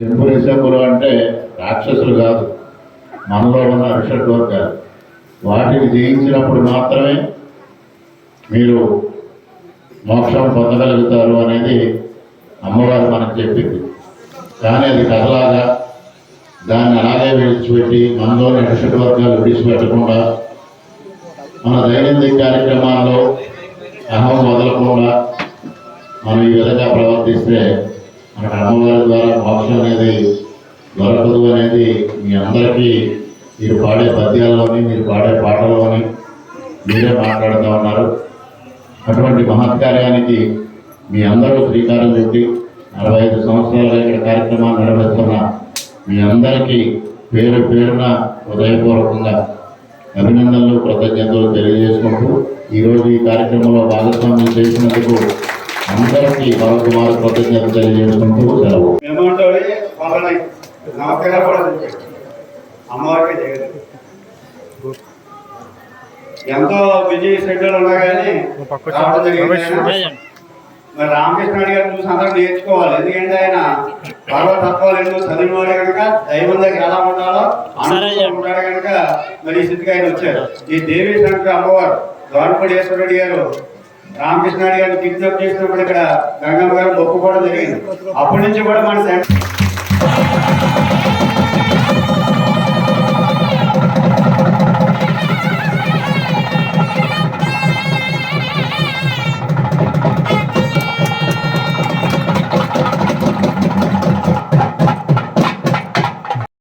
త్రిపురేశకులు అంటే రాక్షసులు కాదు, మనలో ఉన్న ఋషడ్వర్గాలు. వాటిని జయించినప్పుడు మాత్రమే మీరు మోక్షం పొందగలుగుతారు అనేది అమ్మవారు మనకు చెప్పింది. కానీ అది కథలాగా దాన్ని అలాగే విడిచిపెట్టి మనలోని ఋషడ్వర్గాలు విడిచిపెట్టకుండా మన దైనందిక కార్యక్రమాల్లో అహం వదలకుండా మనం ఈ విధంగా ప్రవర్తిస్తే మనకు అమ్మవారి ద్వారా మోక్షం అనేది దొరకదు అనేది మీ అందరికీ మీరు పాడే పద్యాల్లోని మీరు పాడే పాటల్లోని మీరే మాట్లాడుతూ ఉన్నారు. అటువంటి మహత్కార్యానికి మీ అందరూ శ్రీకారం చుట్టి 45 సంవత్సరాలుగా ఇక్కడ కార్యక్రమాలు నిర్వహిస్తున్న మీ అందరికీ పేరు పేరున హృదయపూర్వకంగా అభినందనలు, కృతజ్ఞతలు తెలియజేసుకుంటూ ఈరోజు ఈ కార్యక్రమంలో భాగస్వామ్యం చేసినందుకు అందరికీ మరొకమారు కృతజ్ఞతలు తెలియజేసుకుంటూ సెలవు. ఎంతో బిజీ షెడ్యూల్ ఉన్నా కానీ మరి రామకృష్ణ గారిని చూసి అందరూ నేర్చుకోవాలి. ఎందుకంటే ఆయన పర్వతత్వాలు ఎన్నో చదివినవాడు కనుక దైవం దగ్గర ఎలా ఉండాలో ఉంటాడు కనుక మరి ఈ స్థితికి ఆయన వచ్చారు. ఈ దేవీ శంకర అమ్మవారు ద్వారపడేశ్వరుడు గారు రామకృష్ణ గారిని కిడ్నాప్ చేసినప్పుడు ఇక్కడ గంగమ్మ గారు మొక్కుకోవడం జరిగింది. అప్పటి నుంచి కూడా మన